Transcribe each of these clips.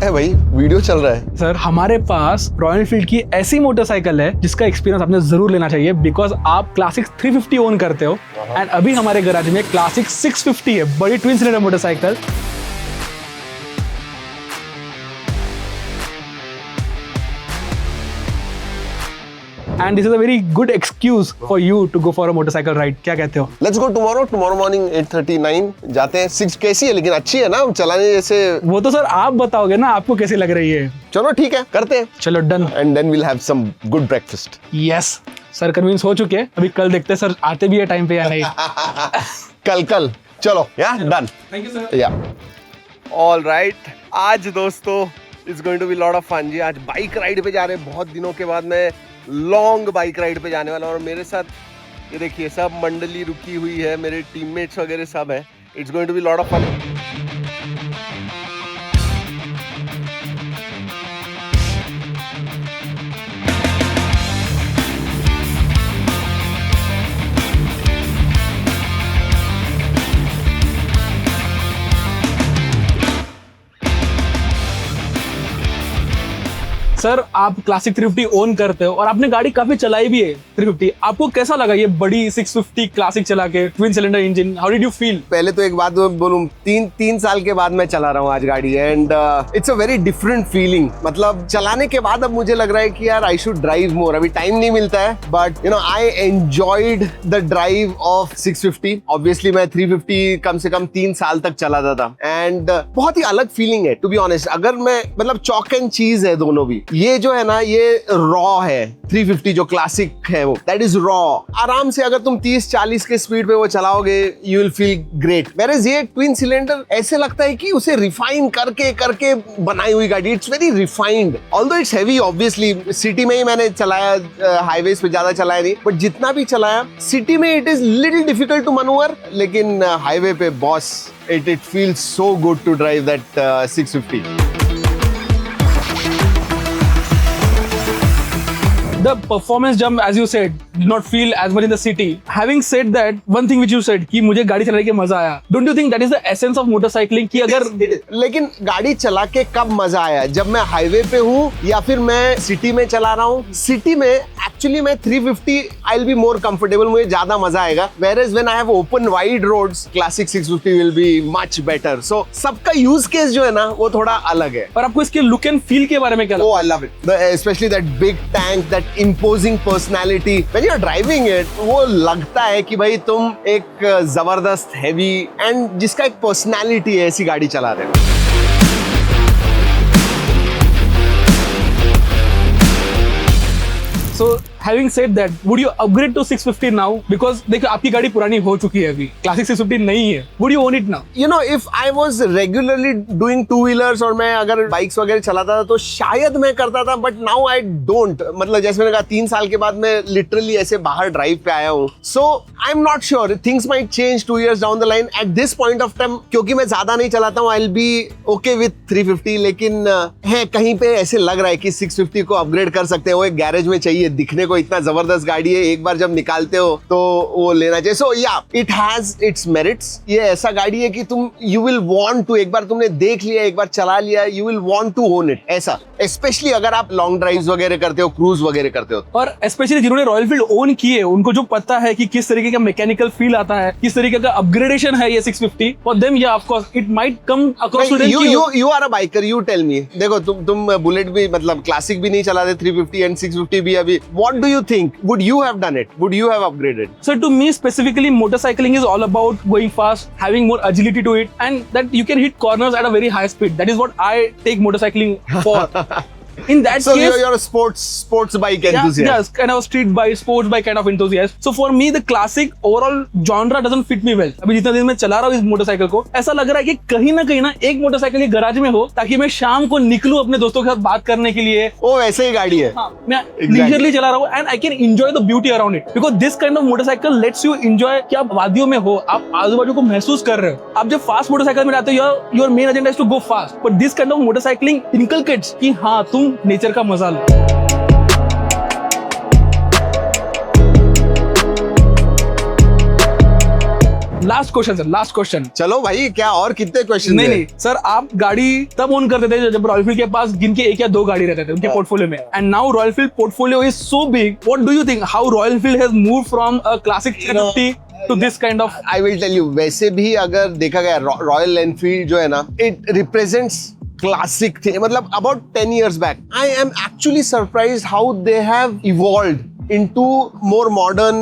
है भाई? वीडियो चल रहा है। सर हमारे पास रॉयल एनफील्ड की ऐसी मोटरसाइकिल है जिसका एक्सपीरियंस आपने जरूर लेना चाहिए, बिकॉज आप क्लासिक 350 ओन करते हो एंड अभी हमारे गैराज में क्लासिक 650 है, बड़ी twin cylinder motorcycle. And this is a very good excuse for you to go for a motorcycle ride. क्या कहते हो? Let's go tomorrow morning 8:39 जाते हैं। 6 कैसी है लेकिन अच्छी है ना चलाने जैसे? वो तो सर आप बताओगे ना आपको कैसी लग रही है। चलो ठीक है करते हैं। चलो done. And then we'll have some good breakfast. Yes, sir convince हो चुके हैं। अभी कल देखते हैं सर आते भी है टाइम पे या नहीं। कल चलो yeah done. Thank you sir. Yeah all right, आज दोस्तों it's going to be lot of fun जी। आज बाइक राइड पे जा रहे हैं, बहुत दिनों के बाद मैं लॉन्ग बाइक राइड पे जाने वाला हूं और मेरे साथ ये देखिए सब मंडली रुकी हुई है, मेरे टीममेट्स वगैरह सब है। It's going to be lot of fun. Sir आप क्लासिक 350 ओन करते हो और आपने गाड़ी काफी चलाई भी है 350, आपको कैसा लगा ये बड़ी 650 क्लासिक चला के, twin cylinder engine? How did you feel? पहले तो एक बात बोलूं, तीन साल के बाद मैं चला रहा हूँ आज गाड़ी and it's a very different feeling. मतलब चलाने के बाद अब मुझे लग रहा है कि यार आई शुड ड्राइव मोर। अभी टाइम नहीं मिलता है but you know I enjoyed the drive of 650। Obviously मैं 350 कम से कम 3 साल तक चलाता था एंड बहुत ही अलग फीलिंग है टू बी ऑनेस्ट। अगर मैं मतलब चॉक एंड चीज है दोनों भी। ये जो है ना ये रॉ है 350 जो क्लासिक है वो, दैट इज रॉ। आराम से अगर तुम 30-40 के स्पीड पे वो चलाओगे you will feel great. Whereas ये ट्विन सिलेंडर ऐसे लगता है कि उसे रिफाइन करके बनाई हुई गाड़ी। It's very refined, although it's heavy. Obviously city में ही मैंने चलाया, हाईवेज पे ज्यादा चलाया नहीं, बट जितना भी चलाया सिटी में it is little difficult to manoeuvre, लेकिन हाईवे पे boss it feels so good to drive that 650। The performance jump, as you said, did not feel as much in the city. Having said that, one thing which you said कि मुझे गाड़ी चलाने के मजा आया. Don't you think that is the essence of motorcycling? कि अगर लेकिन गाड़ी चला के कब मजा आया? जब मैं हाईवे पे हूँ या फिर मैं सिटी में चला रहा हूँ? सिटी में एक्चुअली मैं 350 I will be more comfortable, मुझे ज्यादा मजा आएगा। Whereas when I have open wide roads, classic 650 will be much better. So सबका यूज केस जो है ना वो थोड़ा अलग है। और आपको इसके लुक एंड फील के बारे में क्या लगता है? Oh, I love it. Especially that big tank, that imposing personality. When you're driving it, वो लगता है कि भाई तुम एक जबरदस्त हैवी एंड जिसका एक पर्सनालिटी है ऐसी गाड़ी चला रहे हो। So having said that, would you upgrade to 650 now? Because देखो आपकी गाड़ी पुरानी हो चुकी है अभी, क्लासिक 650 नहीं है। Would you own it now? You know, if I was regularly doing two wheelers और मैं अगर बाइक्स वगैरह चलाता था तो शायद मैं करता था, but now I don't। मतलब जैसे मैंने कहा 3 साल के बाद मैं लिटरली ऐसे बाहर ड्राइव पे आया हूँ। So I'm not sure, things might change 2 years down the line। At this point of time, क्योंकि मैं ज्यादा नहीं चलाता हूँ, I'll be okay with 350। लेकिन है कहीं पे ऐसे लग रहा है कि 650 को अपग्रेड कर सकते हैं। वो एक गैरेज में चाहिए, दिखने को इतना जबरदस्त गाड़ी है, एक बार जब निकालते हो तो वो लेना चाहिए। सो या इट हैज इट्स मेरिट्स। ये ऐसा गाड़ी है कि तुम यू विल वांट टू, एक बार तुमने देख लिया, एक बार चला लिया, you will want to own it. ऐसा स्पेशली अगर आप लॉन्ग ड्राइव्स वगैरह करते हो, क्रूज वगैरह करते हो। और स्पेशली जिन्होंने रॉयल एनफील्ड ओन किए उनको जो पता है कि किस तरीके का मैकेनिकल फील आता है, किस तरीके का अपग्रेडेशन है ये 650, फॉर देम या of course it might come across to them. You are a biker, you tell me. देखो तुम बुलेट भी मतलब क्लासिक भी नहीं चलाते, 350 एंड 650 भी अभी। What do you think? Would you have done it? Would you have upgraded? So to me specifically, motorcycling is all about going fast, having more agility to it, and that you can hit corners at a very high speed. That is what I take motorcycling for. In that so case, you're a sports bike enthusiast. Yes, kind of street bike, sports bike kind of enthusiast. So for me, the classic overall genre doesn't fit me well. अभी जितना दिन मैं चला रहा हूँ इस motorcycle को, ऐसा लग रहा है कि कहीं ना एक मोटरसाइकिल के गैराज में हो ताकि मैं शाम को निकलूं अपने दोस्तों के साथ बात करने के लिए। वो वैसे ही गाड़ी है। हाँ, मैं लीजरली चला रहा हूँ and I can enjoy the beauty around it because this kind of motorcycle lets you enjoy कि आप वादियों में हो, आप आजू बाजू को महसूस कर रहे हो। आप जब फास्ट मोटरसाइकिल में जाते हो, your main agenda is to go fast, but this kind of motorcycling inculcates कि हाँ तुम नेचर का मजा लो। Last question sir, last question. चलो भाई, क्या और कितने क्वेश्चन? नहीं सर, आप गाड़ी तब ओन करते थे जब रॉयल एनफील्ड के पास गिन के 1 या 2 गाड़ी रहते थे उनके पोर्टफोलियो में, and now royal Enfield portfolio is so big. What do you think how royal Enfield has move from a classic 350 to this kind of? I will tell you, वैसे भी अगर देखा गया रॉयल एनफील्ड जो है ना, it represents classic thing. मतलब about 10 years back, I am actually surprised how they have evolved into more modern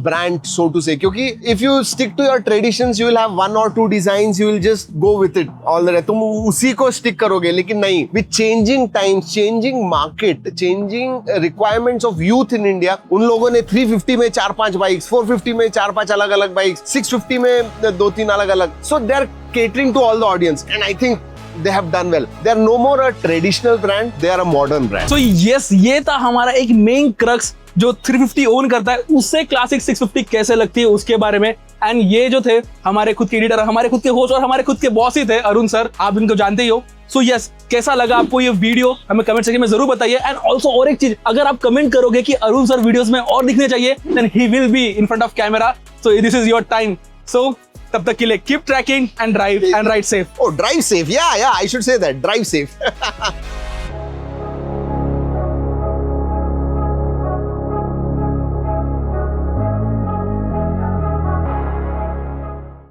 brand, so to say. क्योंकि if you stick to your traditions, you will have 1 or 2 designs, you will just go with it all the way. तुम उसी को stick करोगे, लेकिन नहीं. With changing times, changing market, changing requirements of youth in India, उन लोगों ने 350 में 4-5 बाइक्स, 450 में 4-5 अलग-अलग बाइक्स, 650 में 2-3 अलग-अलग. So they are catering to all the audience, and I think they have done well. They are no more a traditional brand, they are a modern brand. So yes, ये था हमारा एक main crux, जो 350 own करता है उससे classic 650 कैसे लगती है उसके बारे में। एंड ये जो थे हमारे खुद के एडिटर, हमारे खुद के होस्ट और हमारे खुद के बॉस ही थे, अरुण सर, आप इनको जानते ही हो। सो यस, कैसा लगा आपको ये वीडियो हमें कमेंट सेक्शन में जरूर बताइए। एंड ऑल्सो और एक चीज, अगर आप कमेंट करोगे कि अरुण सर वीडियोस में और दिखने चाहिए, then he will be in front of camera. So this is your time. So तब तक के लिए keep tracking and drive and ride safe. Oh, drive safe. Yeah, I should say that. Drive safe.